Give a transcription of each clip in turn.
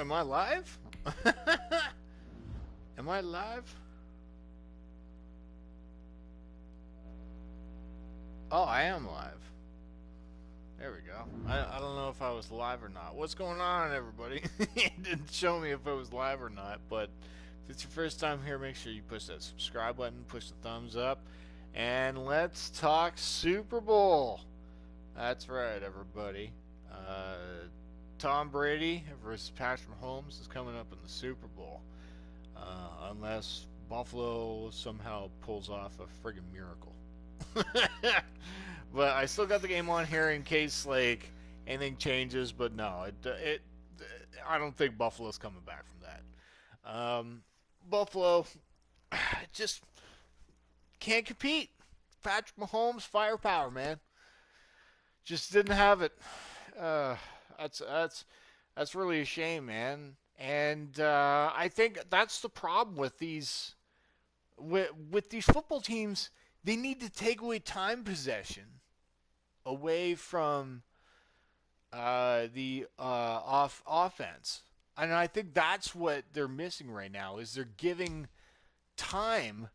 Am I live? Am I live? Oh, I am live. There we go. I don't know if I was live or not. What's going on, everybody? It didn't show me if I was live or not, but if it's your first time here, make sure you push that subscribe button, push the thumbs up, and let's talk Super Bowl. That's right, everybody. Tom Brady versus Patrick Mahomes is coming up in the Super Bowl. Unless Buffalo somehow pulls off a friggin' miracle. But I still got the game on here in case like anything changes. But no, I don't think Buffalo's coming back from that. Buffalo just can't compete. Patrick Mahomes, firepower, man, just didn't have it. Uh, that's really a shame, man. And I think that's the problem with these football teams. They need to take away time possession away from the offense, and I think that's what they're missing right now. Is they're giving time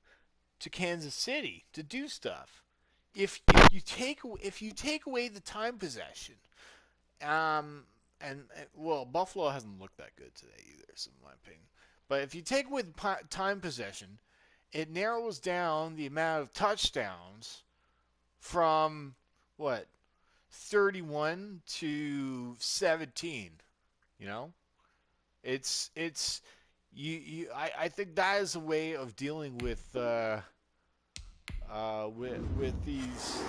to Kansas City to do stuff. If you take away the time possession, well, Buffalo hasn't looked that good today either, so in my opinion. But if you take away the time possession, it narrows down the amount of touchdowns from what 31 to 17. You know, it's you. I think that is a way of dealing with these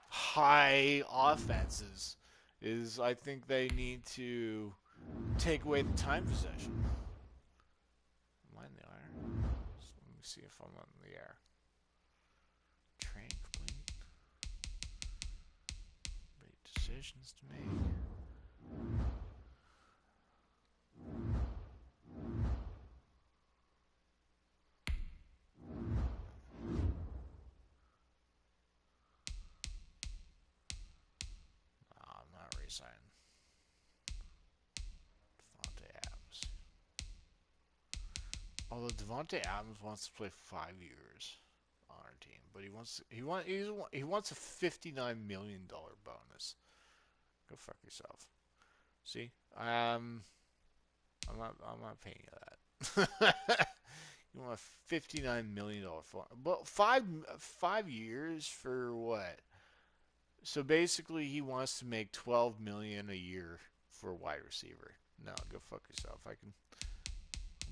high offenses. Is I think they need to take away the time possession. Am I in the air? So let me see if I'm on the air. Train complete. Big decisions to make. I'm not resigning. Devontae Adams. Although Devontae Adams wants to play 5 years on our team, but he wants a $59 million bonus. Go fuck yourself. See, I'm not paying you that. You want a $59 million but five years for what? So basically, he wants to make $12 million a year for a wide receiver. No, go fuck yourself. I can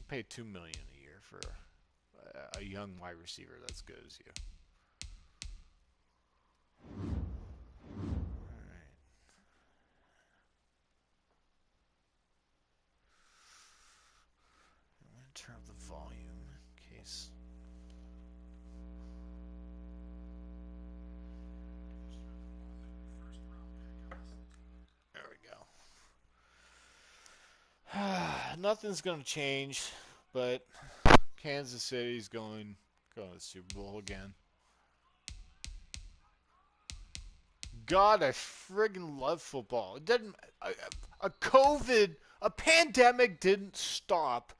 pay $2 million a year for a young wide receiver that's good as you. All right. I'm going to turn up the volume in case. There we go. Nothing's going to change, but Kansas City's going to the Super Bowl again. God, I friggin' love football. It didn't a pandemic didn't stop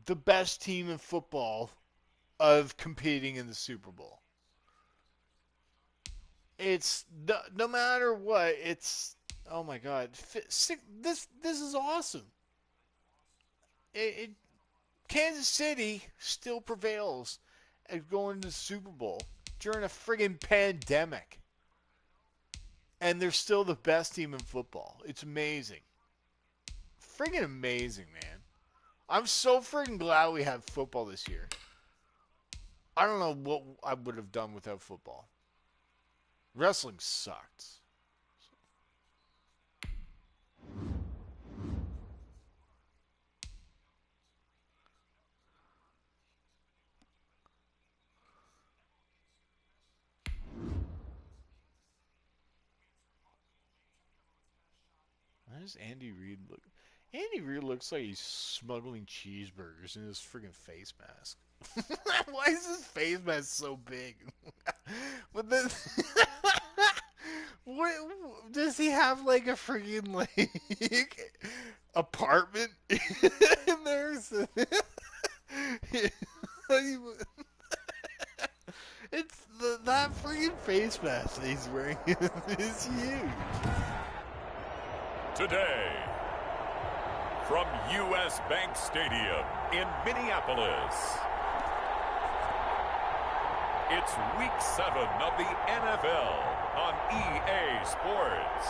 the best team in football of competing in the Super Bowl. It's no matter what. It's oh my God, this is awesome. It Kansas City still prevails at going to the Super Bowl during a friggin' pandemic, and they're still the best team in football. It's amazing, friggin' amazing, man. I'm so friggin' glad we have football this year. I don't know what I would have done without football. Wrestling sucked. Why does Andy Reid look? Andy Reid looks like he's smuggling cheeseburgers in his friggin' face mask. Why is his face mask so big? But then, what does he have like a friggin' like apartment in there. So it's that freaking face mask that he's wearing is huge. Today, from U.S. Bank Stadium in Minneapolis, it's Week 7 of the NFL on EA Sports.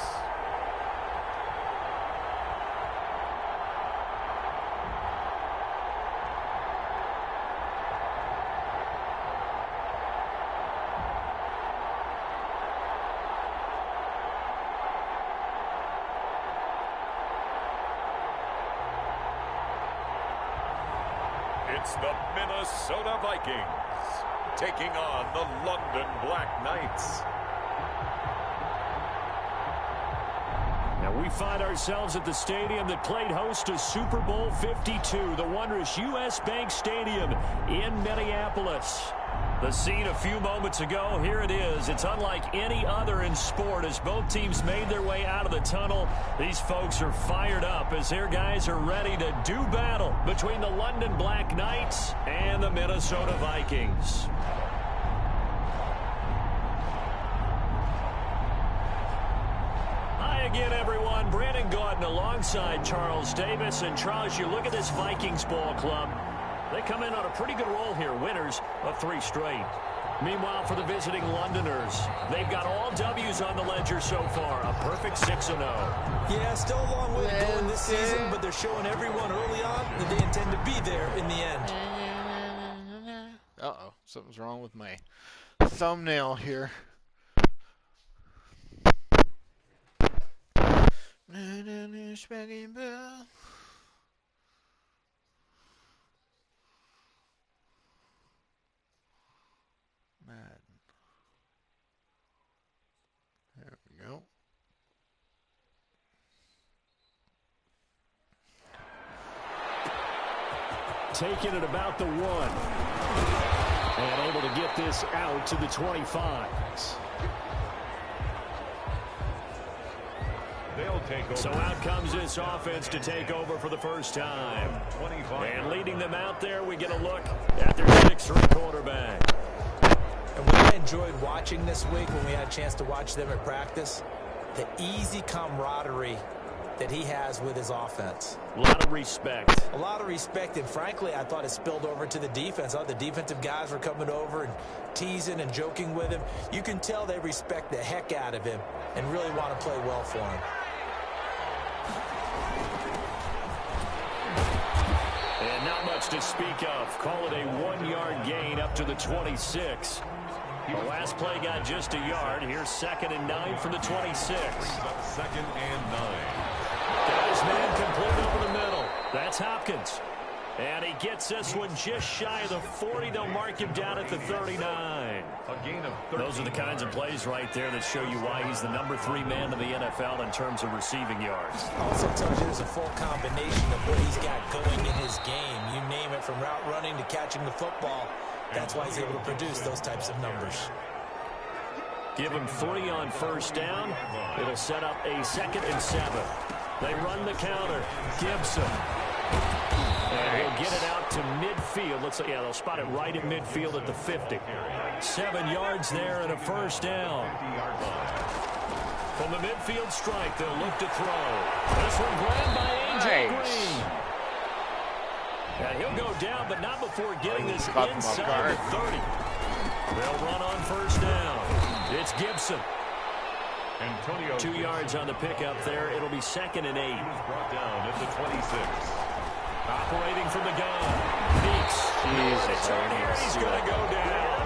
It's the Minnesota Vikings taking on the London Black Knights. Now we find ourselves at the stadium that played host to Super Bowl 52, the wondrous U.S. Bank Stadium in Minneapolis. The scene a few moments ago, here it is. It's unlike any other in sport as both teams made their way out of the tunnel. These folks are fired up as their guys are ready to do battle between the London Black Knights and the Minnesota Vikings. Hi again, everyone. Brandon Gaudin alongside Charles Davis. And Charles, you look at this Vikings ball club. They come in on a pretty good roll here, winners of 3 straight. Meanwhile, for the visiting Londoners, they've got all W's on the ledger so far, a perfect 6-0. Yeah, still a long way to go in this season, but they're showing everyone early on that they intend to be there in the end. Uh-oh, something's wrong with my thumbnail here. There we go. Taking it about the 1. And able to get this out to the 25s. They'll take over. So out comes this offense to take over for the first time. 25. And leading them out there, we get a look at their 6'3" quarterback. And what I enjoyed watching this week when we had a chance to watch them at practice, the easy camaraderie that he has with his offense. A lot of respect. A lot of respect, and frankly, I thought it spilled over to the defense. All the defensive guys were coming over and teasing and joking with him. You can tell they respect the heck out of him and really want to play well for him. And not much to speak of. Call it a 1-yard gain up to the 26. The last play got just a yard. Here's 2nd and 9 from the 26. 2nd and 9. Got his man complete over the middle. That's Hopkins. And he gets this one just shy of the 40. They'll mark him down at the 39. A gain of 13. Those are the kinds of plays right there that show you why he's the number 3 man in the NFL in terms of receiving yards. Also tells you there's a full combination of what he's got going in his game. You name it, from route running to catching the football. That's why he's able to produce those types of numbers. Give him 3 on first down. It'll set up a 2nd and 7. They run the counter. Gibson. And he'll get it out to midfield. Looks like, yeah, they'll spot it right at midfield at the 50. 7 yards there and a first down. From the midfield strike, they'll look to throw. This one grabbed by A.J. Green. And he'll go down, but not before getting this inside the 30. They'll run on first down. It's Gibson. 2 yards on the pickup there. It'll be 2nd and 8. He was brought down at the 26. Operating from the gun. Meeks. He's going to go down.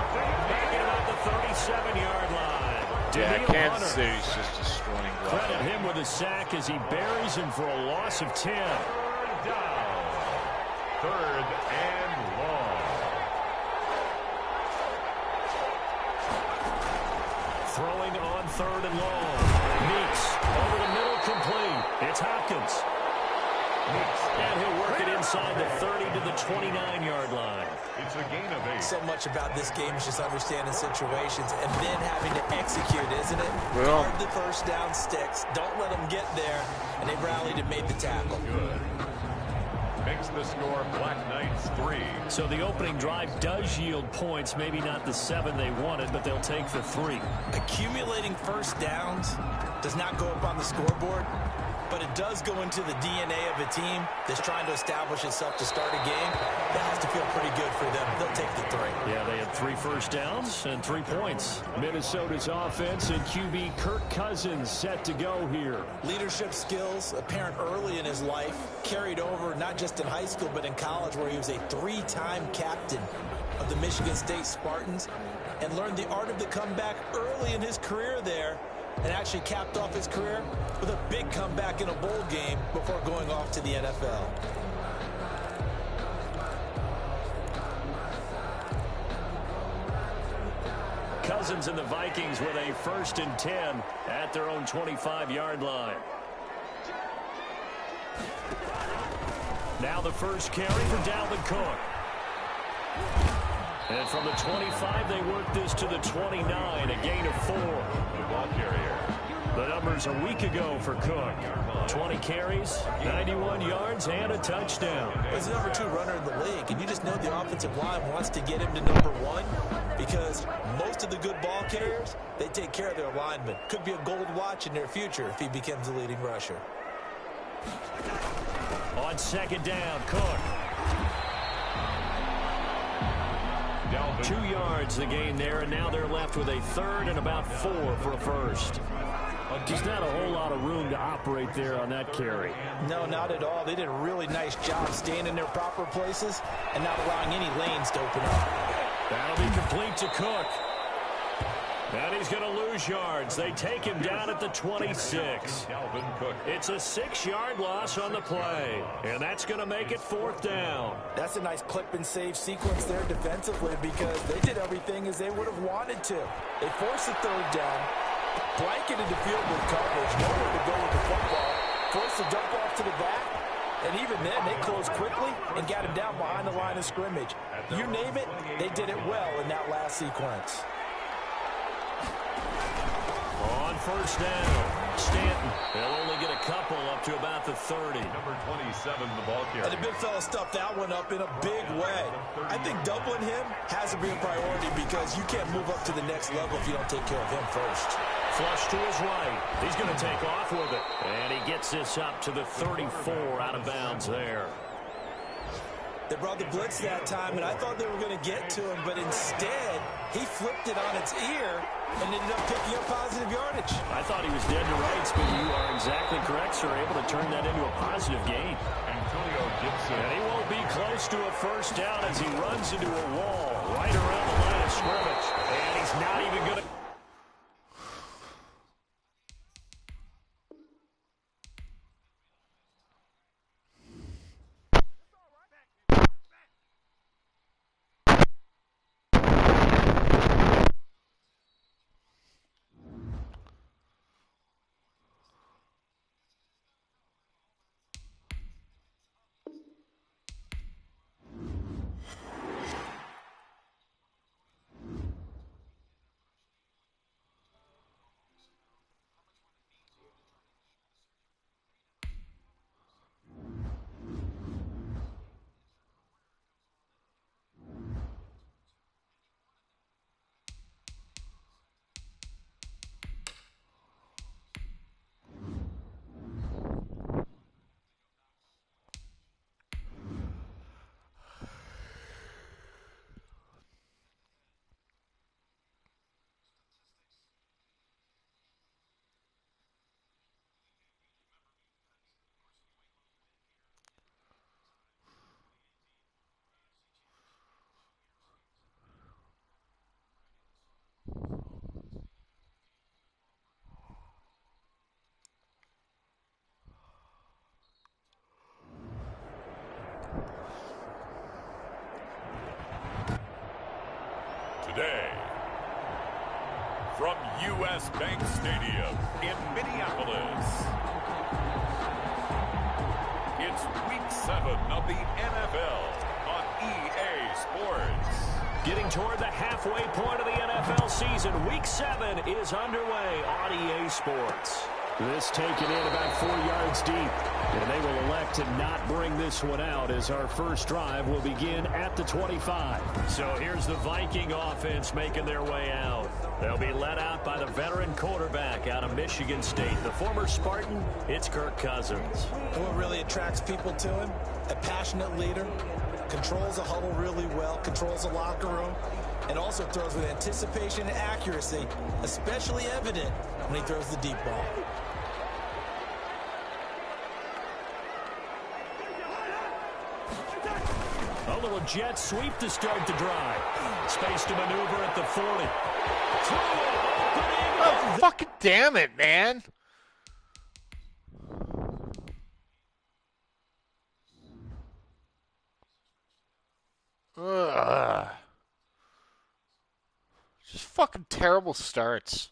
Back in at the 37-yard line. Yeah, Kansas City's just destroying Buffalo. Credit him with a sack as he buries him for a loss of 10. 3rd down. 3rd and long. Throwing on 3rd and long. Meeks over the middle, complete. It's Hopkins. And he'll work it inside the 30 to the 29-yard line. It's a gain of 8. So much about this game is just understanding situations and then having to execute, isn't it? Well, Guard the first down sticks. Don't let them get there. And they rallied and made the tackle. Good. Makes the score Black Knights 3. So the opening drive does yield points. Maybe not the 7 they wanted, but they'll take the 3. Accumulating first downs does not go up on the scoreboard, but it does go into the DNA of a team that's trying to establish itself to start a game. That has to feel pretty good for them. They'll take the 3. Yeah, they had 3 first downs and 3 points. Minnesota's offense and QB Kirk Cousins set to go here. Leadership skills apparent early in his life, carried over not just in high school but in college, where he was a 3-time captain of the Michigan State Spartans and learned the art of the comeback early in his career there, and actually capped off his career with a big comeback in a bowl game before going off to the NFL. Cousins and the Vikings with a 1st and 10 at their own 25-yard line. Now the first carry for Dalvin Cook. And from the 25, they work this to the 29, a gain of 4. The ball carrier. The numbers a week ago for Cook. 20 carries, 91 yards, and a touchdown. He's the number 2 runner in the league, and you just know the offensive line wants to get him to number 1 because most of the good ball carriers, they take care of their linemen. Could be a gold watch in their future if he becomes the leading rusher. On 2nd down, Cook. 2 yards the gain there, and now they're left with a 3rd and about 4 for a 1st. Just not a whole lot of room to operate there on that carry. No, not at all. They did a really nice job staying in their proper places and not allowing any lanes to open up. That'll be complete to Cook. And he's going to lose yards. They take him down at the 26. Dalvin Cook. It's a 6-yard loss on the play, and that's going to make it 4th down. That's a nice clip and save sequence there defensively because they did everything as they would have wanted to. They forced the 3rd down, blanketed the field with coverage, nowhere to go with the football, forced the dump off to the back, and even then they closed quickly and got him down behind the line of scrimmage. You name it, they did it well in that last sequence. On 1st down, Stanton. They'll only get a couple up to about the 30. Number 27, the ball carrier. And the big fella stuffed that one up in a big way. I think doubling him has to be a priority because you can't move up to the next level if you don't take care of him first. Flush to his right. He's going to take off with it. And he gets this up to the 34 out of bounds there. They brought the blitz that time, and I thought they were going to get to him, but instead, he flipped it on its ear and ended up picking up positive yardage. I thought he was dead to rights, but you are exactly correct, sir. Able to turn that into a positive gain. Antonio Gibson. And he won't be close to a 1st down as he runs into a wall right around the line of scrimmage. And he's not even going to... Today, from U.S. Bank Stadium in Minneapolis, It's Week 7 of the NFL on EA Sports. Getting toward the halfway point of the NFL season, Week 7 is underway on EA Sports. This taken in about 4 yards deep, and they will elect to not bring this one out as our first drive will begin at the 25. So here's the Viking offense making their way out. They'll be led out by the veteran quarterback out of Michigan State, the former Spartan. It's Kirk Cousins. What really attracts people to him? A passionate leader, controls a huddle really well, controls the locker room, and also throws with anticipation and accuracy, especially evident when he throws the deep ball. A little jet sweep to start the drive. Space to maneuver at the 40. Oh, fucking damn it, man. Ugh. Just fucking terrible starts.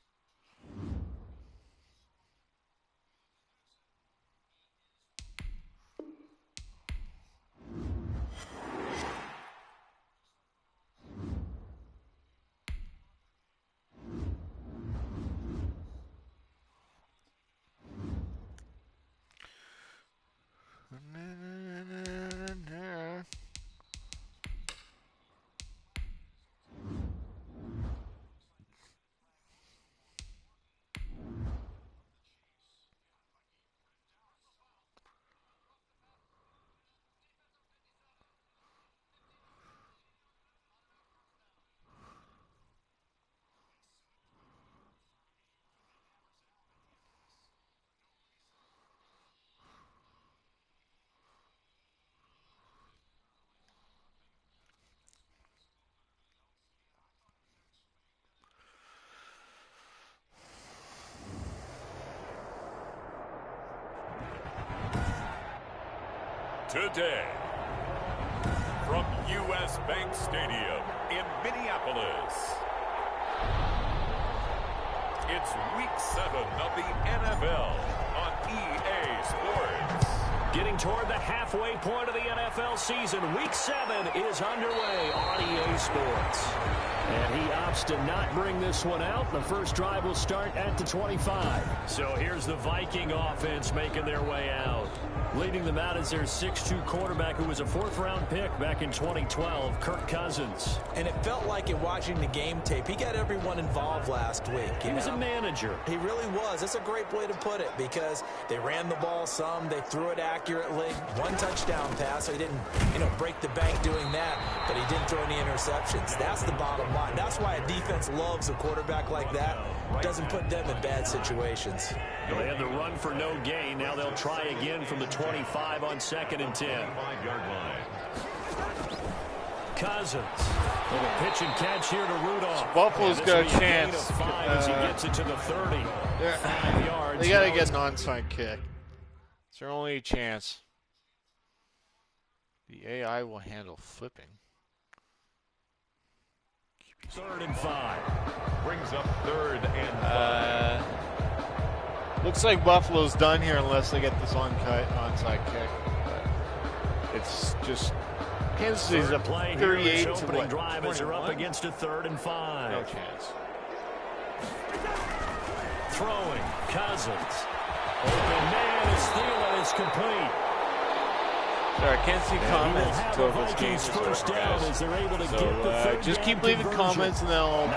Today, from U.S. Bank Stadium in Minneapolis, it's Week 7 of the NFL on EA Sports. Getting toward the halfway point of the NFL season, Week 7 is underway on EA Sports. And he opts to not bring this one out. The first drive will start at the 25. So here's the Viking offense making their way out. Leading them out is their 6'2 quarterback who was a fourth-round pick back in 2012, Kirk Cousins. And it felt like in watching the game tape, he got everyone involved last week. He was a manager. He really was. That's a great way to put it because they ran the ball some, they threw it accurately. One touchdown pass, so he didn't, break the bank doing that, but he didn't throw any interceptions. That's the bottom line. That's why a defense loves a quarterback like that. Doesn't put them in bad situations. They had the run for no gain. Now they'll try again from the 25 on 2nd and 10. Cousins. Little pitch and catch here to Rudolph. Buffalo's got a chance. As he gets it to the 30. 5 yards. They got to get an onside kick. It's their only chance. The AI will handle flipping. 3rd and 5. Brings up 3rd and 5. Looks like Buffalo's done here unless they get this onside kick. But it's just Kansas City's up 38 to opening drive 21? as they're up against a 3rd and 5. No chance. Throwing, Cousins. Open man is Thielen is complete. Sorry, I can't see comments until this game First down as they're able to get the third just keep down leaving conversion. comments and then I'll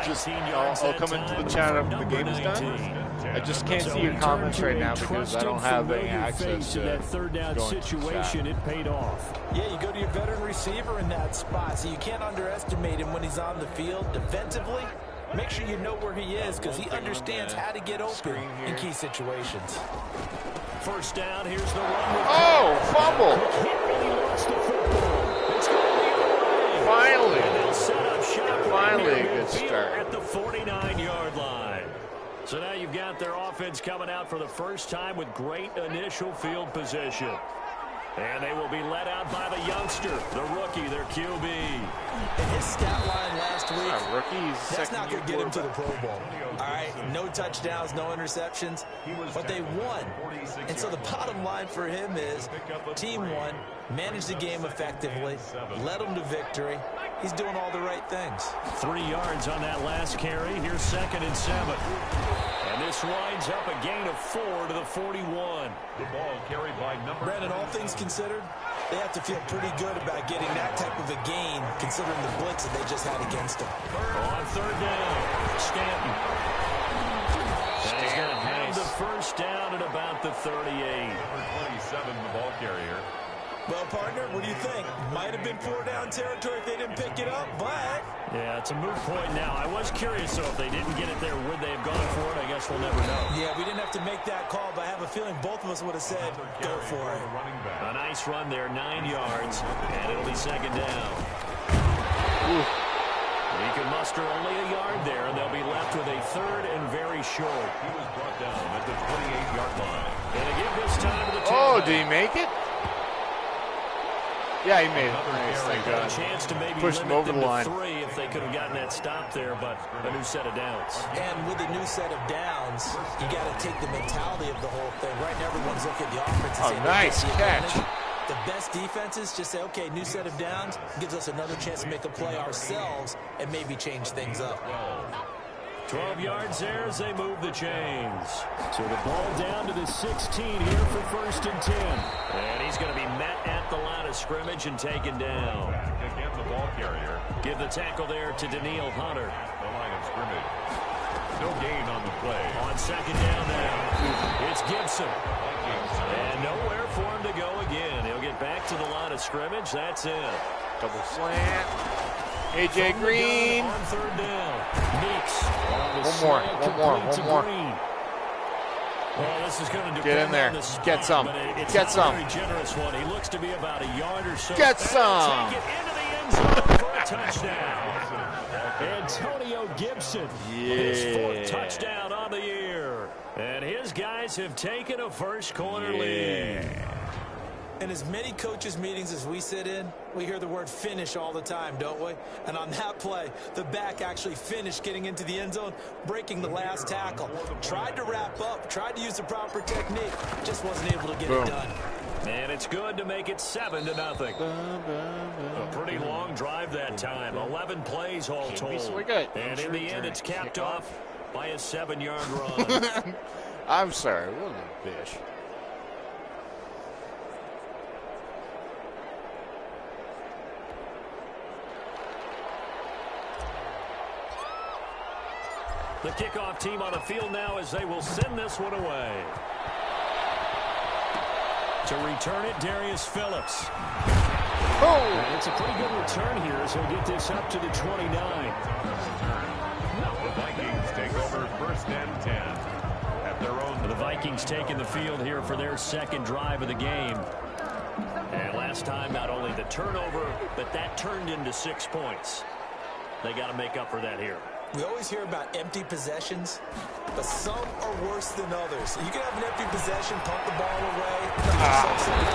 come into the chat after the game is done. I just can't see your comments right now because I don't have any access to that third down situation. It paid off. Yeah, you go to your veteran receiver in that spot, so you can't underestimate him when he's on the field. Defensively, make sure you know where he is because he understands how to get open in key situations. First down, here's the run. Oh, fumble. He really wants the football. It's going to be away. Finally. And they'll set up shop Finally right a good midfield start. at the 49-yard line. So now you've got their offense coming out for the first time with great initial field position. And they will be led out by the youngster, the rookie, their QB. And his stat line last week, Rookies, that's not going to get him to the Pro Bowl. All right, no touchdowns, no interceptions, but they won. And so the bottom line for him is team won, managed the game effectively, led them to victory. He's doing all the right things. 3 yards on that last carry. Here's 2nd and 7. And this winds up a gain of 4 to the 41. The ball carried by number. Brandon, all things considered, they have to feel pretty good about getting that type of a gain, considering the blitz that they just had against them. On 3rd down, Stanton. And he's going to have the first down at about the 38. Number 27, the ball carrier. Well, partner, what do you think? Might have been 4-down territory if they didn't pick it up, but... Yeah, it's a moot point now. I was curious, though, if they didn't get it there, would they have gone for it? I guess we'll never know. Yeah, we didn't have to make that call, but I have a feeling both of us would have said, go for it. A nice run there, 9 yards, and it'll be 2nd down. He can muster only a yard there, and they'll be left with a 3rd and very short. He was brought down at the 28-yard line. Gonna give this time to the Oh, did he make it? Yeah, he made it. Nice, thank Got God. a chance to maybe Pushed him limit over them the to line. 3 if they could have gotten that stop there, but a new set of downs. And with a new set of downs, you got to take the mentality of the whole thing. Right now, everyone's looking at the offense and Oh, saying, nice "Okay, the catch." advantage." The best defenses just say, okay, new set of downs, gives us another chance to make a play ourselves and maybe change things up. 12 yards there as they move the chains. So the ball down to the 16 here for 1st and 10. And he's going to be met at the line of scrimmage and taken down. Again, the ball carrier. Give the tackle there to Daniil Hunter. The line of scrimmage. No gain on the play. On 2nd down now, it's Gibson. And nowhere for him to go again. He'll get back to the line of scrimmage. That's it. Double slant. A.J. Green. On 3rd down. Meeks. One more. Well, this is going to Get in there. on the spot, Get some. but it's Get not some. a very generous one. He looks to be about a yard or so. Get And some. Take it into the end zone for a touchdown. Antonio Gibson. His 4th touchdown on the year. And his guys have taken a first quarter lead. In as many coaches' meetings as we sit in, we hear the word finish all the time, don't we? And on that play, the back actually finished getting into the end zone, breaking the last tackle. Tried to wrap up, tried to use the proper technique, just wasn't able to get it done. And it's good to make it 7-0. A pretty long drive that time. 11 plays all told. So good. And in the end, it's capped off by a 7-yard run. I'm sorry. What a bitch. The kickoff team on the field now as they will send this one away. To return it, Darius Phillips. Oh! And it's a pretty good return here as he'll get this up to the 29. The Vikings take over 1st and 10 at their own. The Vikings taking the field here for their 2nd drive of the game. And last time, not only the turnover, but that turned into 6 points. They got to make up for that here. We always hear about empty possessions, but some are worse than others. You can have an empty possession, pump the ball away.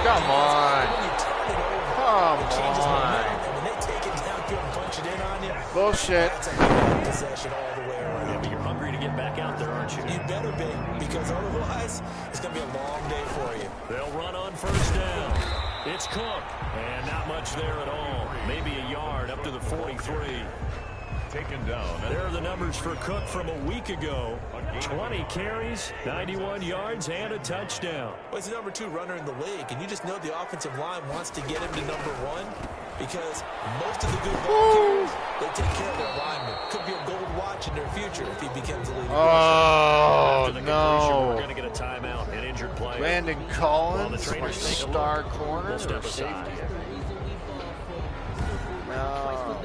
Come on. When you turn it over, Come it changes on. momentum. And when they take it downfield and punch it in on you, Bullshit. that's a bad possession all the way around. Yeah, but you're hungry to get back out there, aren't you? You better be, because otherwise it's going to be a long day for you. They'll run on 1st down. It's Cook. And not much there at all. Maybe a yard up to the 43. Taken down. There are the numbers for Cook from a week ago. 20 carries, 91 yards, and a touchdown. Well, he's the number 2 runner in the league, and you just know the offensive line wants to get him to number 1 because most of the good ball carriers, they take care of their linemen. Could be a gold watch in their future if he becomes a leading Oh, After the conclusion, we're no. going to get a timeout, an injured player. Landon Collins, my star corner, We'll step or aside. safety. No.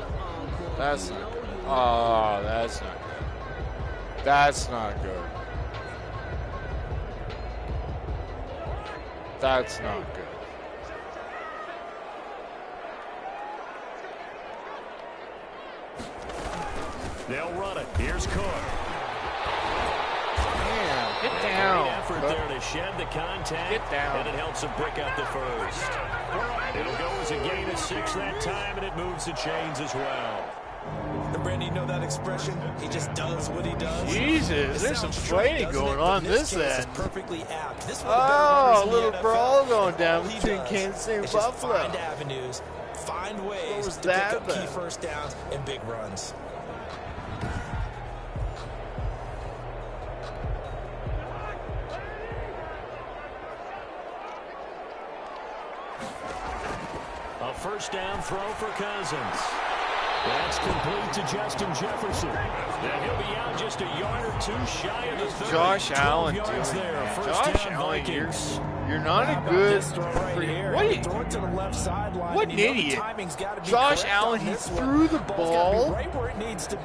That's not good. Oh, that's not good. That's not good. That's not good. They'll run it. Here's Cook. Damn. Get down. Great effort there to shed the contact. Get down. And it helps him pick up the first. It'll go as a gain of 6 that time, and it moves the chains as well. And Brandon, you know that expression? He just does what he does. Jesus, there's some fighting going on this end. Perfectly apt. This Oh, a little brawl going down between Kansas City and Buffalo. Find avenues, find ways to pick up key first downs and big runs. A first down throw for Cousins. That's complete to Justin Jefferson. And he'll be out just a yard or two shy of the 30. Josh Allen yards doing there. that. First Josh down, Allen, Vikings. you're not a good. What an idiot! Josh Allen, he threw the ball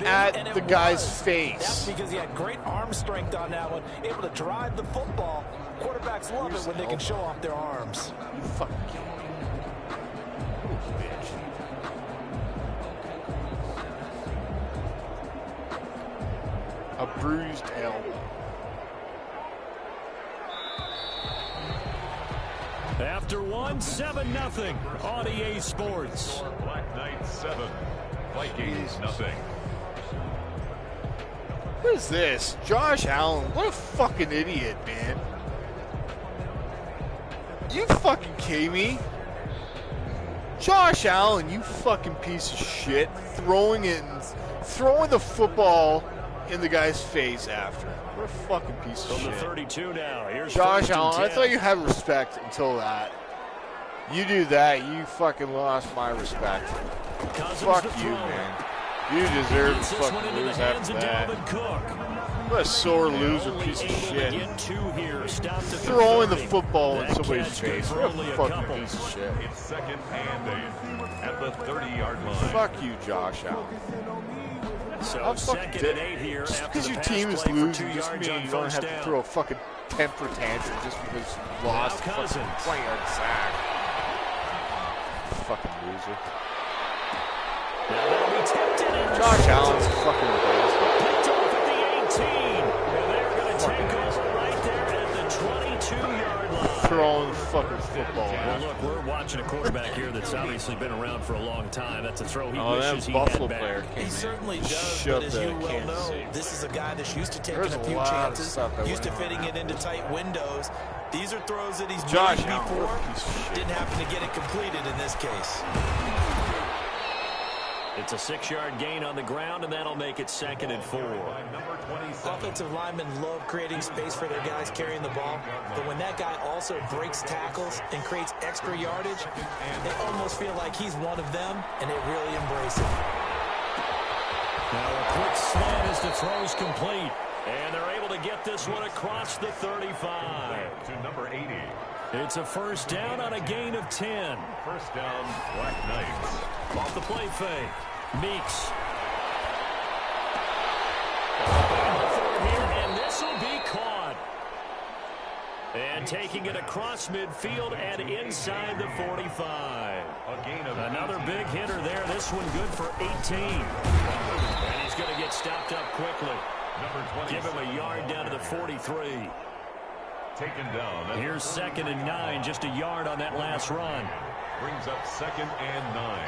at the guy's face. That's because he had great arm strength on that one, able to drive the football. Quarterbacks love it when they can show off their arms. You fucking kill me. Bitch. A bruised elbow. After 7-0 on EA Sports. Black Knight 7, Vikings nothing. What is this? Josh Allen, what a fucking idiot, man. You fucking kidding me? Josh Allen, you fucking piece of shit. Throwing the football in the guy's face after. What a fucking piece of From shit. the 32 now. Here's Josh first and Allen, I 10. thought you had respect until that. You do that, you fucking lost my respect. Cousins Fuck to you, throw. man. You deserve to Gets this one fucking into the lose hands after of that. Dalvin Cook. What a sore loser Only piece of able to shit. get 2 here. Stopped at the Throwing the 30. football in That somebody's catch good face. for What a only a fucking couple. piece of shit. It's second and 8 at the 30-yard line. Fuck you, Josh Allen. So I'm fucking second dead. and 8 here Just after because the your pass team is play for 2 losing doesn't yards mean on you don't first have to down. throw a fucking temper tantrum just because you lost a Now fucking Cousins. 20-yard sack. Fucking loser. Now that'll be tipped in. Josh Allen's fucking embarrassing. Picked off at the 18. And they're going to take over right there at the 22-yard line. Throwing the fucking football Well, out. look, we're watching a quarterback here that's obviously been around for a long time. That's a throw he Oh, wishes that he Buffalo had player back. came He in. certainly does, but Shoved as the you well Kansas know, City. this is a guy that's used to taking There's a few a lot of chances, stuff that used to went fitting on. it into tight windows. These are throws that he's Josh made Allen, before. what a piece of shit. Didn't happen to get it completed in this case. It's a 6-yard gain on the ground, and that'll make it 2nd and 4. Number 27. Offensive linemen love creating space for their guys carrying the ball, but when that guy also breaks tackles and creates extra yardage, they almost feel like he's one of them, and they really embrace it. Now a quick slant as the throw's complete, and they're able to get this one across the 35. To number 80. It's a first down on a gain of 10. First down, Black Knights. Off the play fake. Meeks. And this will be caught. And taking it across midfield and inside the 45. A gain of Another big hitter there. This one good for 18. And he's going to get stopped up quickly. number 20. Give him a yard down to the 43. Taken down. Here's 2nd and 9, just a yard on that last run. Brings up 2nd and 9.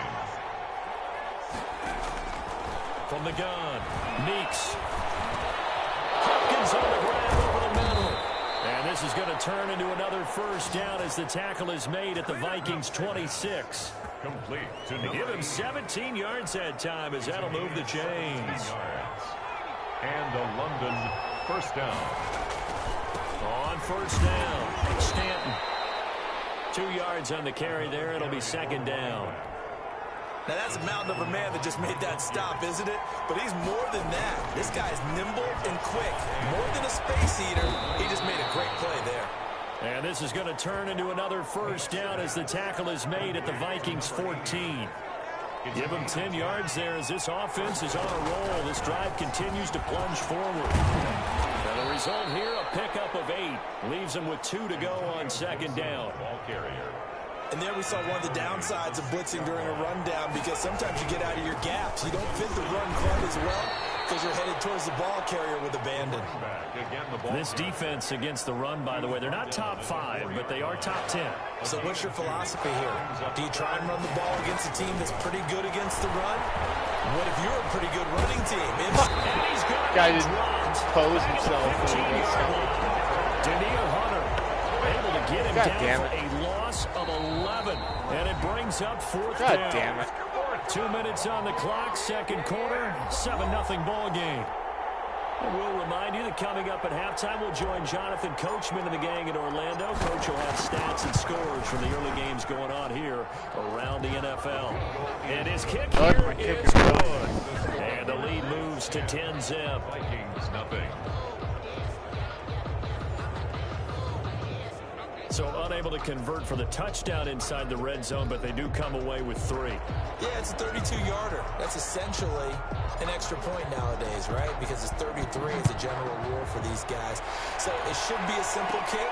From the gun, Meeks. Hopkins on the grab over the middle. And this is going to turn into another first down as the tackle is made at the Vikings 26. Complete to Give him 17 yards that time as that'll move the chains. And the London first down. On first down, Stanton. 2 yards on the carry there. It'll be 2nd down. Now, that's a mountain of a man that just made that stop, isn't it? But he's more than that. This guy's nimble and quick. More than a space eater, he just made a great play there. And this is going to turn into another first down as the tackle is made at the Vikings 14. Give them 10 yards there as this offense is on a roll. This drive continues to plunge forward. And the result here, a pickup of 8. Leaves them with 2 to go on 2nd down. Ball carrier. And there we saw one of the downsides of blitzing during a rundown, because sometimes you get out of your gaps. You don't fit the run quite as well. because you're headed towards the ball carrier with abandon. This defense against the run, by the way, they're not top 5, but they are top 10. So what's your philosophy here? Do you try and run the ball against a team that's pretty good against the run? What if you're a pretty good running team? Guy didn't pose himself. Daniil Hunter able to get him down for it. a loss of 11. And it brings up 4th God down. damn it. 2 minutes on the clock, second quarter, 7-0 ball game. And we'll remind you that coming up at halftime, we'll join Jonathan Coachman and the gang in Orlando. Coach will have stats and scores from the early games going on here around the NFL. And his kick here is good. And the lead moves to 10-zip. Vikings nothing. So unable to convert for the touchdown inside the red zone, but they do come away with 3. Yeah, it's a 32-yarder. That's essentially an extra point nowadays, right? Because it's 33 as a general rule for these guys. So it should be a simple kick.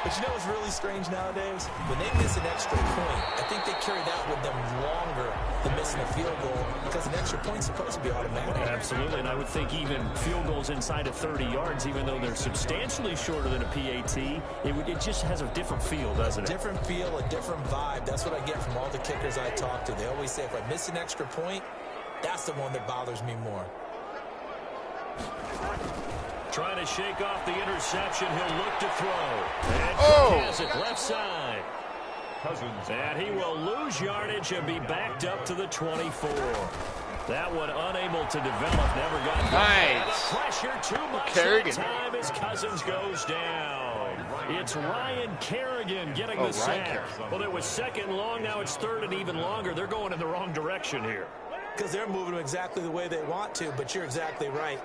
But you know what's really strange nowadays? When they miss an extra point, I think they carry that with them longer than missing a field goal because an extra point's supposed to be automatic. Absolutely, and I would think even field goals inside of 30 yards, even though they're substantially shorter than a PAT, it just has a different feel, doesn't it? A different feel, a different vibe. That's what I get from all the kickers I talk to. They always say, if I miss an extra point, that's the one that bothers me more. Trying to shake off the interception. He'll look to throw. And Cook has it left side. Cousins. And he will lose yardage and be backed up to the 24. That one unable to develop. Never got nice. Pressure too much that time as Cousins goes down. It's Ryan Kerrigan getting the sack. Well, it was second and long. Now it's third and even longer. They're going in the wrong direction here. Because they're moving exactly the way they want to, but you're exactly right.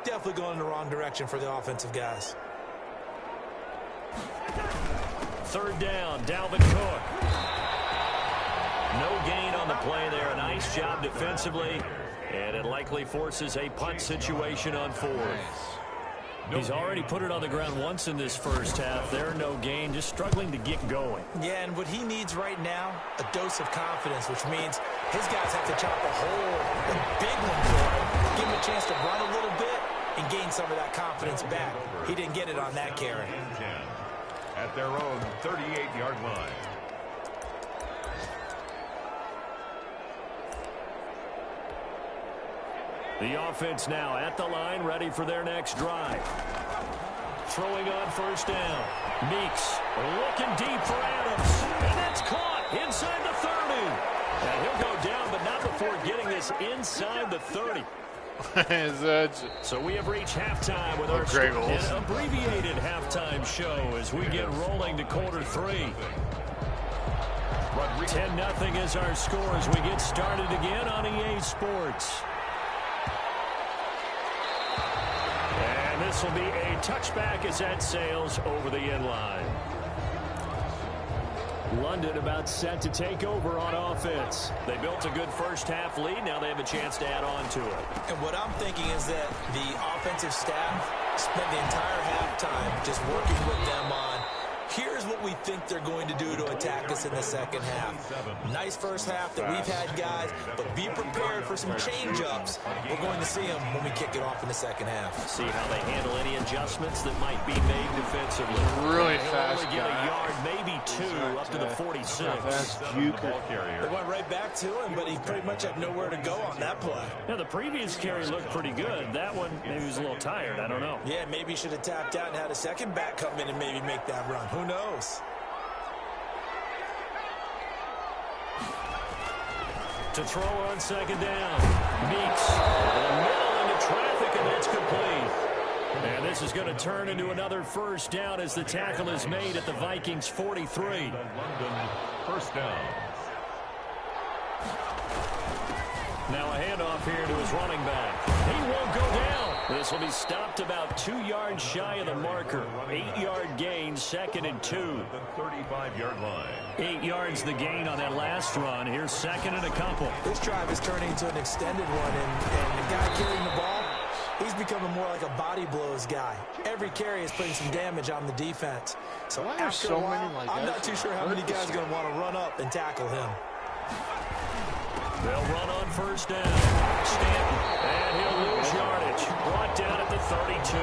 Definitely going in the wrong direction for the offensive guys. Third down, Dalvin Cook. No gain on the play there. Nice job defensively. And it likely forces a punt situation on 4th. He's already put it on the ground once in this first half. There, no gain, just struggling to get going. Yeah, and what he needs right now, a dose of confidence, which means his guys have to chop a hole, a big one for him, give him a chance to run a little bit and gain some of that confidence back. He didn't get it on that carry. At their own 38-yard line. The offense now at the line, ready for their next drive. Throwing on first down. Meeks looking deep for Adams. And that's caught inside the 30. And he'll go down, but not before getting this inside the 30. So we have reached halftime with our an abbreviated halftime show as we get rolling to quarter 3. 10-0 is our score as we get started again on EA Sports. And this will be a touchback as that sails over the end line. London about set to take over on offense. They built a good first half lead. Now they have a chance to add on to it. And what I'm thinking is that the offensive staff spent the entire halftime just working with them on, here's what we think they're going to do to attack us in the second half. Nice first half that we've had, guys, but be prepared for some change-ups. We're going to see them when we kick it off in the second half. See how they handle any adjustments that might be made defensively. Really fast only get a yard, maybe 2, up to the 46. They went right back to him, but he pretty much had nowhere to go on that play. Now, the previous carry looked pretty good. That one, maybe he was a little tired. I don't know. Yeah, maybe he should have tapped out and had a second back come in and maybe make that run. Who knows? To throw on second down. Meeks in the middle into traffic, and that's complete. And this is going to turn into another first down as the tackle is made at the Vikings 43. London, first down. Now a handoff here to his running back. He won't go down. This will be stopped about 2 yards shy of the marker. 8-yard gain, 2nd and 2. The 35-yard line. 8 yards the gain on that last run. Here's 2nd and a couple. This drive is turning into an extended one, and the guy carrying the ball, he's becoming more like a body blows guy. Every carry is putting some damage on the defense. So after a while, I'm not too sure how many guys are going to want to run up and tackle him. They'll run on first down. Stanton, and he'll lose yardage. Brought down at the 32.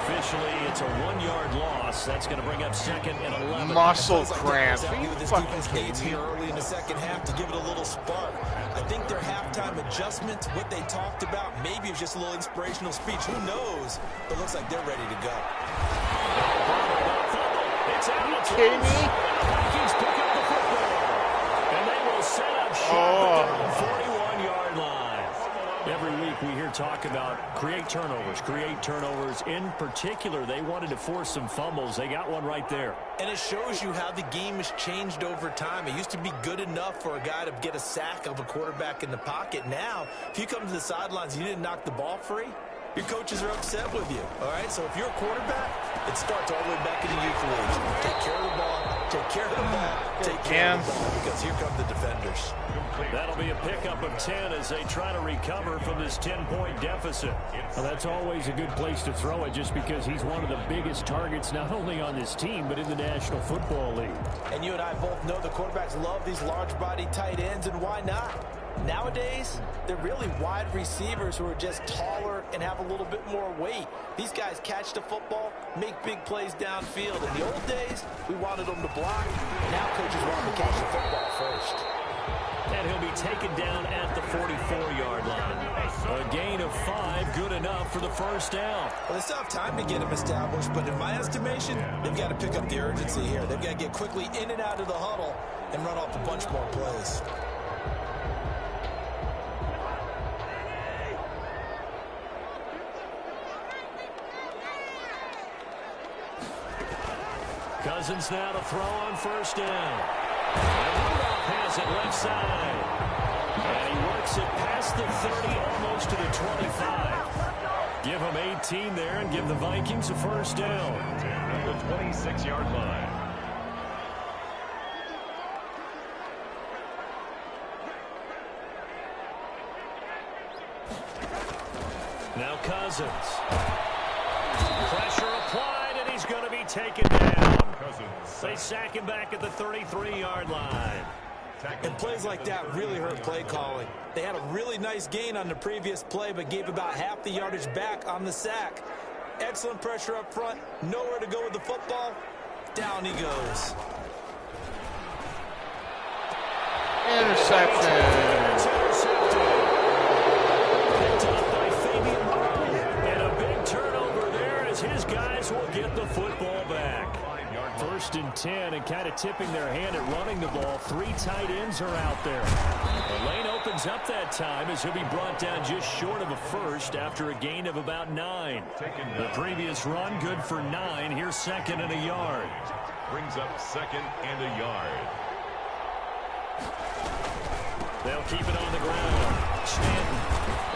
Officially, it's a 1-yard loss. That's going to bring up second and 11. Muscle cramp. Are you This fucking defense kidding needs me? here early in the second half to give it a little spark. I think their halftime adjustments, what they talked about, maybe it was just a little inspirational speech. Who knows? But it looks like they're ready to go. It's out. Are you kidding me? Vikings pick up the football. And they will set up shop at the 41-yard line. Every week we hear talk about create turnovers. In particular, they wanted to force some fumbles. They got one right there. And it shows you how the game has changed over time. It used to be good enough for a guy to get a sack of a quarterback in the pocket. Now, if you come to the sidelines and you didn't knock the ball free, your coaches are upset with you, all right? So if you're a quarterback, it starts all the way back in the youth leagues. Take care of the ball, take care of the ball, take care of the ball, because here come the defenders. That'll be a pickup of 10 as they try to recover from this 10-point deficit. Well, that's always a good place to throw it just because he's one of the biggest targets not only on this team but in the National Football League. And you and I both know the quarterbacks love these large-body tight ends, and why not? Nowadays, they're really wide receivers who are just taller and have a little bit more weight. These guys catch the football, make big plays downfield. In the old days, we wanted them to block. Now coaches want them to catch the football first. And he'll be taken down at the 44-yard line. A gain of 5, good enough for the first down. Well, they still have time to get him established, but in my estimation, they've got to pick up the urgency here. They've got to get quickly in and out of the huddle and run off a bunch more plays. Cousins now to throw on first down. And Rudolph has it left side. And he works it past the 30, almost to the 25. Give him 18 there and give the Vikings a first down. At the 26-yard line. Now Cousins. Pressure applied, and he's going to be taken down. They sack him back at the 33-yard line. And plays like that really hurt play calling. They had a really nice gain on the previous play, but gave about half the yardage back on the sack. Excellent pressure up front. Nowhere to go with the football. Down he goes. Interception. Picked up by Fabian Moore. And a big turnover there as his guys will get the football back. First and 10, and kind of tipping their hand at running the ball. 3 tight ends are out there. The lane opens up that time as he'll be brought down just short of a first after a gain of about 9. The previous run good for 9. Here's second and a yard. Brings up second and a yard. They'll keep it on the ground. Stanton.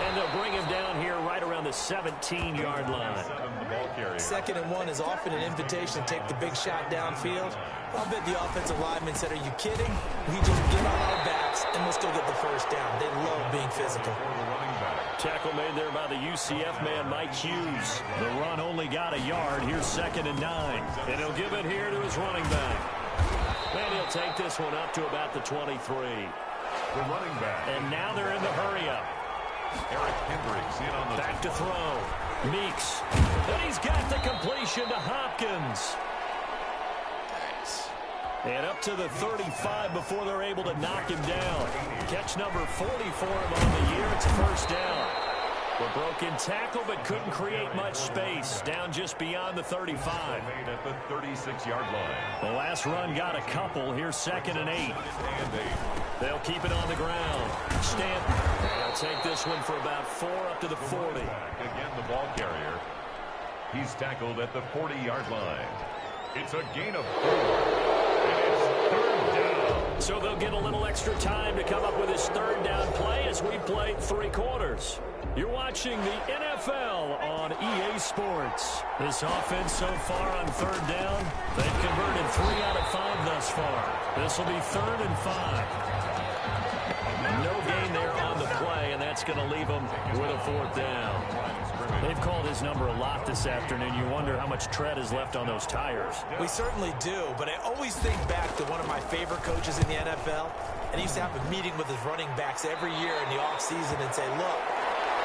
And they'll bring him down here right around the 17-yard line. Second and 1 is often an invitation to take the big shot downfield. I'll bet the offensive lineman said, are you kidding? We just get on our backs and we'll still get the first down. They love being physical. Tackle made there by the UCF man, Mike Hughes. The run only got a yard. Here's second and 9. And he'll give it here to his running back. And he'll take this one up to about the 23. The running back. And now they're in the hurry-up. Eric Hendricks in on the back to throw. Meeks. And he's got the completion to Hopkins. Nice. And up to the 35 before they're able to knock him down. Catch number 40 for him on the year. It's a first down. The broken tackle, but couldn't create much space. Down just beyond the 35. made at the 36-yard line. The last run got a couple. Here's second and 8. They'll keep it on the ground. Stanton. They'll take this one for about 4 up to the 40. Again, the ball carrier. He's tackled at the 40-yard line. It's a gain of 4. And it's third down. So they'll get a little extra time to come up with his third down play as we played 3 quarters. You're watching the NFL on EA Sports. This offense so far on third down, they've converted 3 out of 5 thus far. This will be third and 5. No gain there on the play, and that's going to leave them with a 4th down. They've called his number a lot this afternoon. You wonder how much tread is left on those tires. We certainly do, but I always think back to one of my favorite coaches in the NFL, And he used to have a meeting with his running backs every year in the offseason and say, look,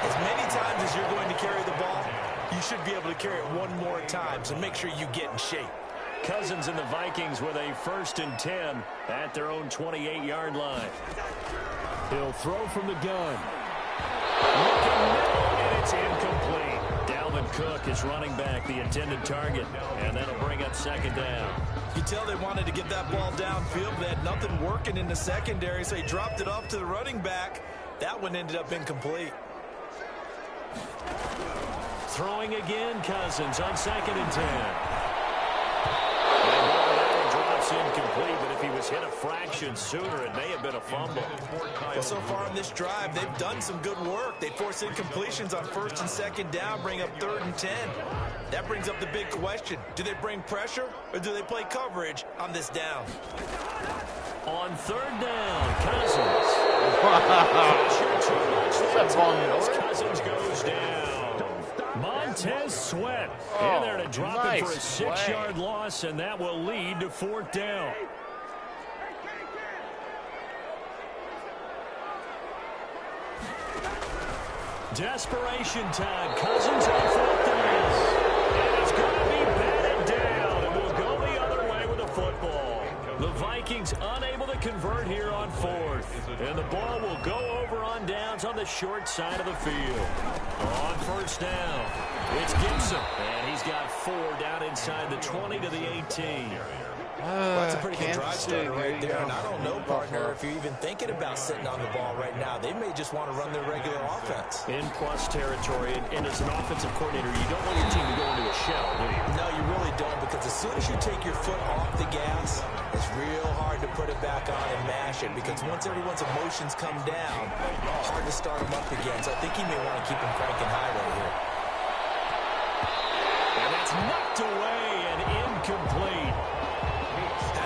as many times as you're going to carry the ball, you should be able to carry it one more time, so make sure you get in shape. Cousins and the Vikings with a 1st and 10 at their own 28-yard line. He'll throw from the gun. Looking middle, and it's incomplete. Dalvin Cook is running back, the intended target, and that'll bring up 2nd down. You tell they wanted to get that ball downfield, but they had nothing working in the secondary, so he dropped it off to the running back. That one ended up incomplete. Throwing again, Cousins on 2nd and 10. That drops incomplete, but if he was hit a fraction sooner, it may have been a fumble. Well, so far in this drive, they've done some good work. They force incompletions on 1st and 2nd down, bring up 3rd and 10. That brings up the big question. Do they bring pressure, or do they play coverage on this down? On 3rd down, Cousins. Cousins goes down. Montez Sweat in there to drop it for a 6-yard loss, and that will lead to 4th down. Desperation time. Cousins on 4th down. And it's going to be batted down, and we'll go the other way with the football. The Vikings unable to convert here on 4th. And the ball will go over on downs on the short side of the field. On 1st down, it's Gibson. And he's got 4 down inside the 20 to the 18. Well, that's a pretty good drive starter right there. And I don't know, partner, if you're even thinking about sitting on the ball right now. They may just want to run their regular offense. In plus territory, and as an offensive coordinator, you don't want your team to go into a shell, do you? No, you really don't, because as soon as you take your foot off the gas, it's real hard to put it back on and mash it, because once everyone's emotions come down, hard to start them up again. So I think he may want to keep them cranking high right here. And that's knocked away and incomplete.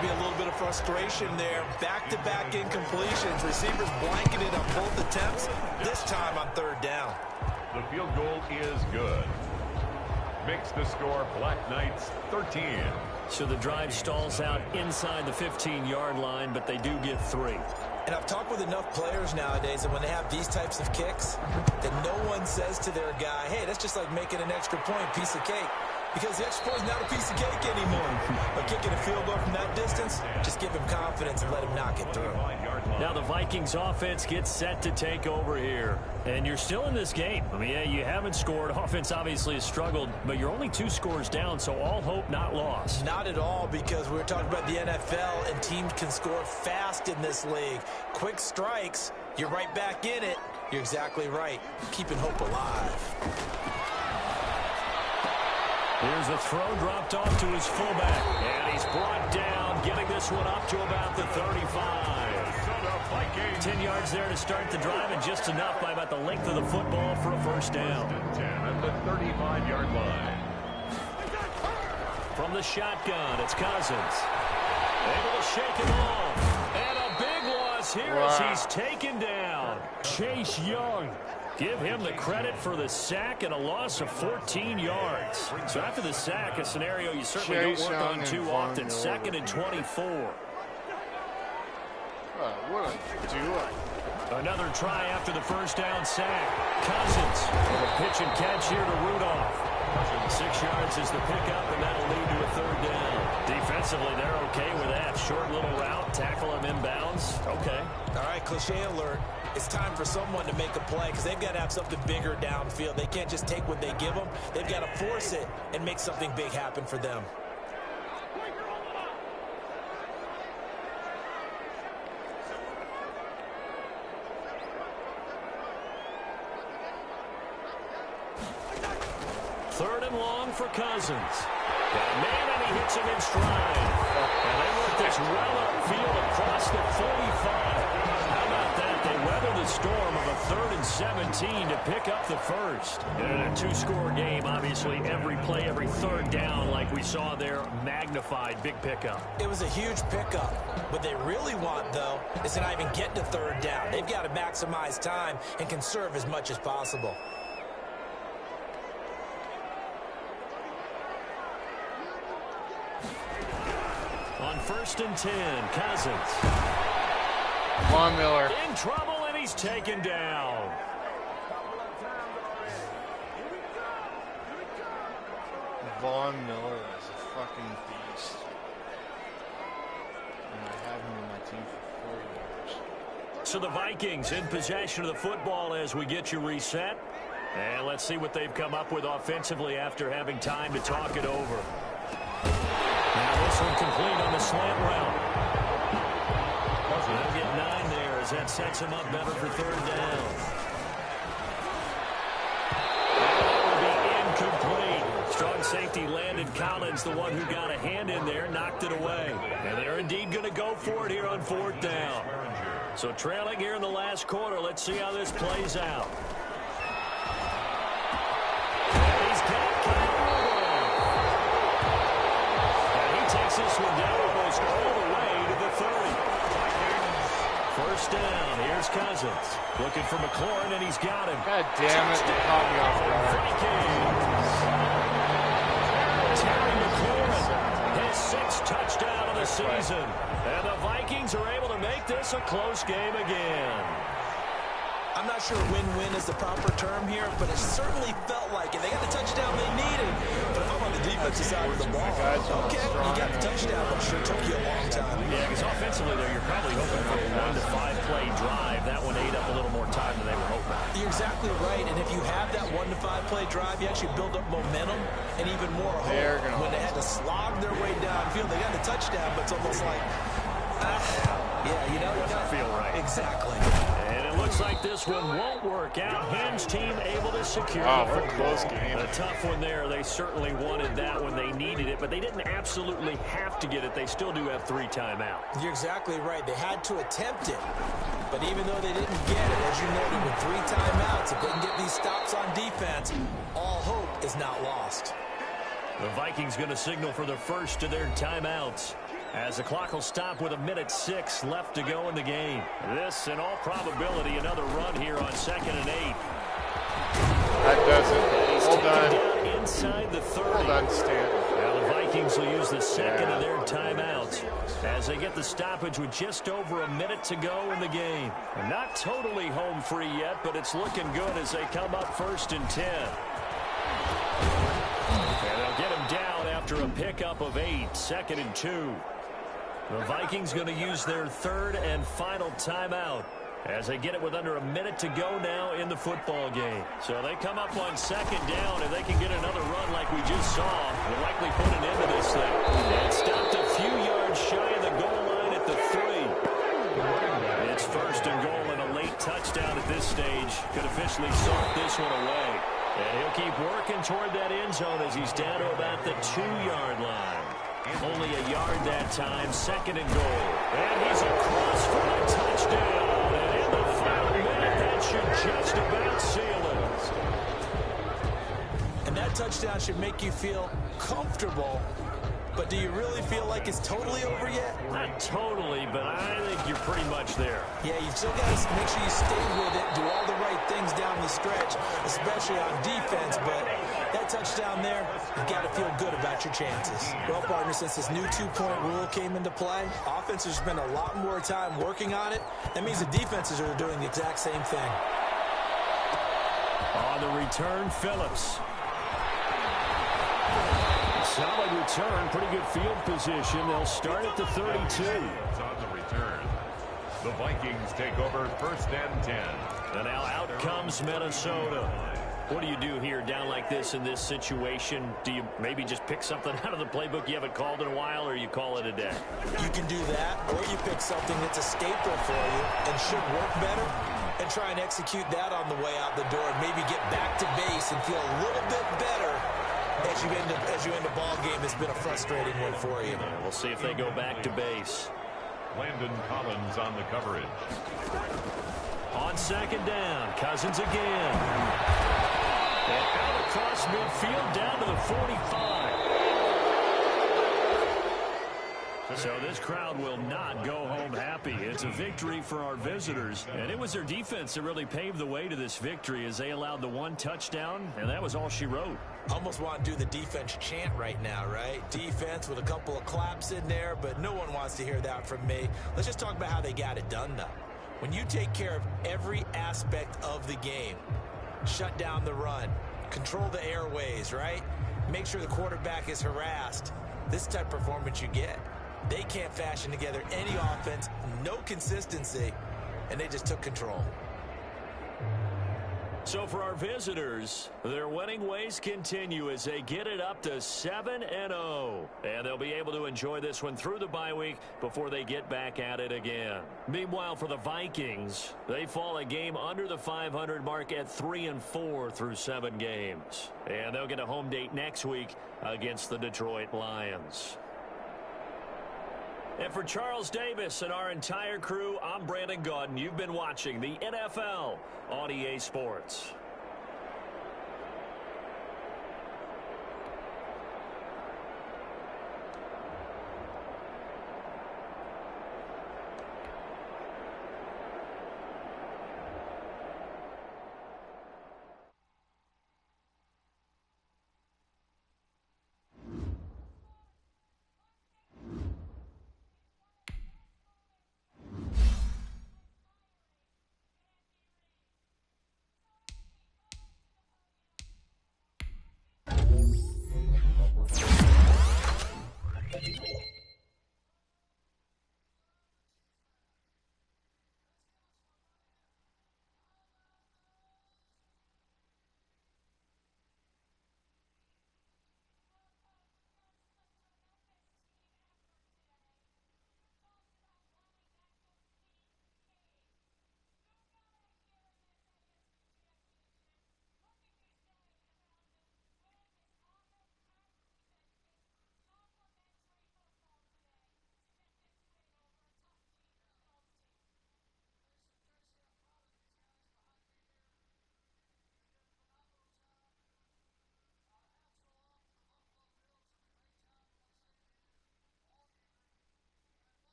Be a little bit of frustration there. Back-to-back incompletions. Receivers blanketed on both attempts, this time on 3rd down. The field goal is good. Makes the score Black Knights 13. So the drive stalls out inside the 15-yard line, but they do get 3. And I've talked with enough players nowadays that when they have these types of kicks, that no one says to their guy, hey, that's just like making an extra point, piece of cake. Because the extra point is not a piece of cake anymore. But kicking a field goal from that distance, just give him confidence and let him knock it through. Now the Vikings offense gets set to take over here. And you're still in this game. I mean, yeah, you haven't scored. Offense obviously has struggled, but you're only 2 scores down, so all hope not lost. Not at all, because we were talking about the NFL, and teams can score fast in this league. Quick strikes, you're right back in it. You're exactly right. Keeping hope alive. Here's a throw dropped off to his fullback. And he's brought down, getting this one up to about the 35. 10 yards there to start the drive, and just enough by about the length of the football for a 1st down. 10 at the 35-yard line. From the shotgun, it's Cousins. Able to shake him off. And a big loss here as he's taken down. Chase Young. Give him the credit for the sack and a loss of 14 yards. So after the sack, a scenario you certainly don't work on too often. 2nd and 24. What a duo. Another try after the 1st down sack. Cousins with a pitch and catch here to Rudolph. 6 yards is the pickup, and that'll lead to a 3rd down. Defensively, they're okay with that. Short little route, tackle him inbounds. Okay. All right, cliche alert. It's time for someone to make a play, because they've got to have something bigger downfield. They can't just take what they give them. They've got to force it and make something big happen for them. Third and long for Cousins. Got a man, and he hits him in stride. And they work this well upfield across the 45. How about that? They weather the storm of a 3rd and 17 to pick up the 1st. And in a 2-score game, obviously, every play, every 3rd down, like we saw there, magnified, big pickup. It was a huge pickup. What they really want, though, is to not even get to 3rd down. They've got to maximize time and conserve as much as possible. On 1st and 10, Cousins. Von Miller. In trouble, and he's taken down. Von Miller is a fucking beast. And I have him on my team for 4 years. So the Vikings in possession of the football as we get you reset. And let's see what they've come up with offensively after having time to talk it over. Now this one complete on the slant route. They'll get 9 there as that sets him up better for 3rd down. That will be incomplete. Strong safety Landon Collins, the one who got a hand in there, knocked it away. And they're indeed going to go for it here on 4th down. So trailing here in the last quarter. Let's see how this plays out. And he's got Kyle. And he takes this one down almost all the way to the 30. 1st down. Here's Cousins. Looking for McLaurin, and he's got him. God damn it. It caught me off guard. Terry McLaurin, his 6th touchdown of the season. And the Vikings are able to make this a close game again. I'm not sure win-win is the proper term here, but it certainly felt like it. They got the touchdown they needed. But if I'm on the defensive side of the ball, okay, you got the touchdown, but it sure took you a long time. Yeah, because offensively there, you're probably hoping for a 1 to 5 play drive. That one ate up a little more time than they were hoping. You're exactly right, and if you have that 1 to 5 play drive, you actually build up momentum and even more hope. When they had to slog their way downfield, they got the touchdown, but it's almost like, yeah, you know, it doesn't feel right. Exactly. And it looks like this one won't work out. Hinge team able to secure the what a close game. A tough one there. They certainly wanted that when they needed it, but they didn't absolutely have to get it. They still do have 3 timeouts. You're exactly right. They had to attempt it. But even though they didn't get it, as you noted, with 3 timeouts, if they can get these stops on defense, all hope is not lost. The Vikings going to signal for the first of their timeouts, as the clock will stop with 1:06 left to go in the game. This, in all probability, another run here on 2nd and 8. That does it. Hold on. Down inside the 30. Hold on, Stan. Now the Vikings will use the 2nd of their timeouts as they get the stoppage with just over 1 minute to go in the game. And not totally home free yet, but it's looking good as they come up 1st and 10. And they'll get him down after a pickup of 8, 2nd and 2. The Vikings going to use their 3rd and final timeout as they get it with under 1 minute to go now in the football game. So they come up on 2nd down. If they can get another run like we just saw, they'll likely put an end to this thing. And stopped a few yards shy of the goal line at the 3. It's 1st and goal and a late touchdown at this stage could officially soft this one away. And he'll keep working toward that end zone as he's down to about the 2-yard line. Only a yard that time, 2nd and goal. And he's across for a touchdown. And in the final minute, that should just about seal it. And that touchdown should make you feel comfortable. But do you really feel like it's totally over yet? Not totally, but I think you're pretty much there. Yeah, you've still got to make sure you stay with it, do all the right things down the stretch, especially on defense. But that touchdown there, you've got to feel good about your chances. Well, partner, since this new 2-point rule came into play, offenses spend a lot more time working on it. That means the defenses are doing the exact same thing. On the return, Phillips. Solid return, pretty good field position. They'll start at the 32. On the return, the Vikings take over 1st and 10. And now out comes Minnesota. What do you do here down like this in this situation? Do you maybe just pick something out of the playbook you haven't called in a while, or you call it a day? You can do that, or you pick something that's a staple for you and should work better and try and execute that on the way out the door and maybe get back to base and feel a little bit better as you end a ball game. Has been a frustrating one for you. Yeah, we'll see if they go back to base. Landon Collins on the coverage. On 2nd down, Cousins again. And out across midfield down to the 45. So this crowd will not go home happy. It's a victory for our visitors. And it was their defense that really paved the way to this victory as they allowed the 1 touchdown, and that was all she wrote. Almost want to do the defense chant right now, right? Defense with a couple of claps in there, but no one wants to hear that from me. Let's just talk about how they got it done, though. When you take care of every aspect of the game, shut down the run, control the airways, right? Make sure the quarterback is harassed. This type of performance you get. They can't fashion together any offense, no consistency, and they just took control. So for our visitors, their winning ways continue as they get it up to 7-0. And they'll be able to enjoy this one through the bye week before they get back at it again. Meanwhile, for the Vikings, they fall a game under the 500 mark at 3-4 through 7 games. And they'll get a home date next week against the Detroit Lions. And for Charles Davis and our entire crew, I'm Brandon Gaudin. You've been watching the NFL on EA Sports.